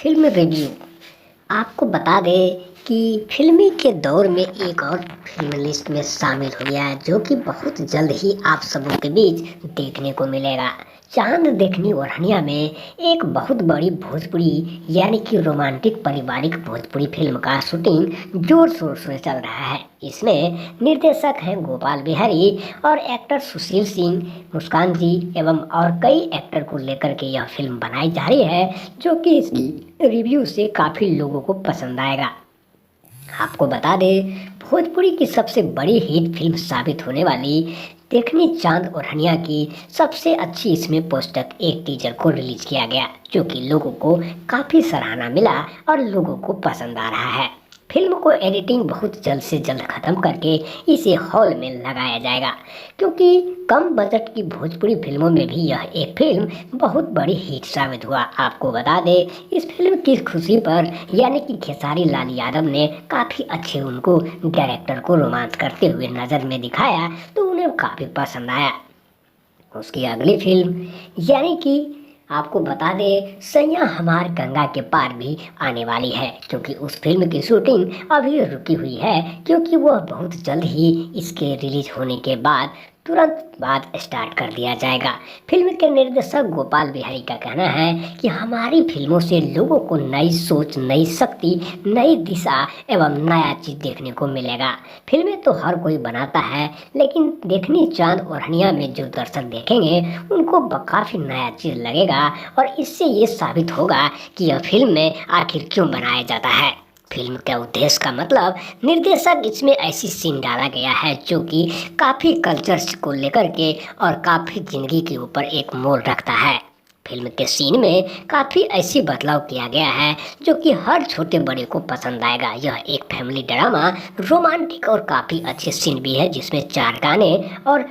Film review. आपको बता दें कि फिल्मी के दौर में एक और फिल्म लिस्ट में शामिल हो गया है जो कि बहुत जल्द ही आप सबों के बीच देखने को मिलेगा। चांद देखनी ओढ़निया में एक बहुत बड़ी भोजपुरी यानी कि रोमांटिक पारिवारिक भोजपुरी फिल्म का शूटिंग जोर शोर से चल रहा है। इसमें निर्देशक हैं गोपाल बिहारी और एक्टर सुशील सिंह, मुस्कान जी एवं और कई एक्टर को लेकर के यह फिल्म बनाई जा रही है जो कि इसकी रिव्यू से काफ़ी लोगों को पसंद आएगा। आपको बता दें, भोजपुरी की सबसे बड़ी हिट फिल्म साबित होने वाली देखनी चांद ओढ़निया की सबसे अच्छी इसमें पोस्टर एक टीजर को रिलीज किया गया जो कि लोगों को काफ़ी सराहना मिला और लोगों को पसंद आ रहा है। फिल्म को एडिटिंग बहुत जल्द से जल्द ख़त्म करके इसे हॉल में लगाया जाएगा क्योंकि कम बजट की भोजपुरी फिल्मों में भी यह एक फिल्म बहुत बड़ी हिट साबित हुआ। आपको बता दें, इस फिल्म की खुशी पर यानी कि खेसारी लाल यादव ने काफ़ी अच्छे उनको डायरेक्टर को रोमांस करते हुए नज़र में दिखाया तो उन्हें काफ़ी पसंद आया। उसकी अगली फिल्म यानी कि आपको बता दें सैया हमार गंगा के पार भी आने वाली है क्योंकि उस फिल्म की शूटिंग अभी रुकी हुई है क्योंकि वह बहुत जल्द ही इसके रिलीज होने के बाद तुरंत बाद स्टार्ट कर दिया जाएगा। फिल्म के निर्देशक गोपाल बिहारी का कहना है कि हमारी फिल्मों से लोगों को नई सोच, नई शक्ति, नई दिशा एवं नया चीज़ देखने को मिलेगा। फिल्में तो हर कोई बनाता है लेकिन देखनी चांद ओढ़निया में जो दर्शक देखेंगे उनको काफ़ी नया चीज़ लगेगा और इससे ये साबित होगा कि यह फिल्म में आखिर क्यों बनाया जाता है। फिल्म का उद्देश्य का मतलब निर्देशक इसमें ऐसी सीन डाला गया है जो कि काफ़ी कल्चर्स को लेकर के और काफ़ी ज़िंदगी के ऊपर एक मोड़ रखता है। फिल्म के सीन में काफ़ी ऐसी बदलाव किया गया है जो कि हर छोटे बड़े को पसंद आएगा। यह एक फैमिली ड्रामा रोमांटिक और काफ़ी अच्छे सीन भी है जिसमें 4 गाने और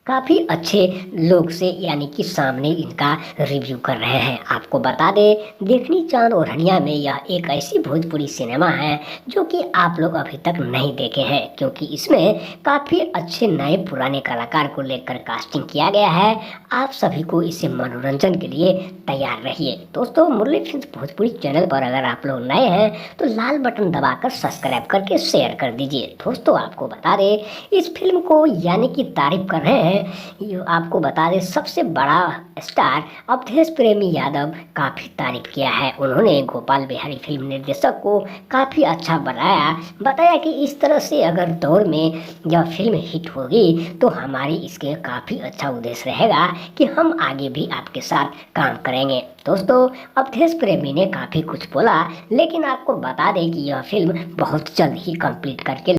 काफ़ी अच्छे लोग से यानी कि सामने इनका रिव्यू कर रहे हैं। आपको बता दें, देखनी चांद ओढ़निया में यह एक ऐसी भोजपुरी सिनेमा है जो कि आप लोग अभी तक नहीं देखे हैं क्योंकि इसमें काफ़ी अच्छे नए पुराने कलाकार को लेकर कास्टिंग किया गया है। आप सभी को इसे मनोरंजन के लिए तैयार रहिए। दोस्तों, मुरली फिल्म्स भोजपुरी चैनल पर अगर आप लोग नए हैं तो लाल बटन दबाकर सब्सक्राइब करके शेयर कर दीजिए। दोस्तों, आपको बता दें, इस फिल्म को यानी कि तारीफ कर रहे हैं आपको बता दें सबसे बड़ा स्टार अवधेश प्रेमी यादव काफ़ी तारीफ किया है। उन्होंने गोपाल बिहारी फिल्म निर्देशक को काफ़ी अच्छा बताया कि इस तरह से अगर दौर में यह फिल्म हिट होगी तो हमारी इसके काफ़ी अच्छा उद्देश्य रहेगा कि हम आगे भी आपके साथ काम करेंगे। दोस्तों, अवधेश प्रेमी ने काफ़ी कुछ बोला लेकिन आपको बता दें कि यह फिल्म बहुत जल्द ही कंप्लीट करके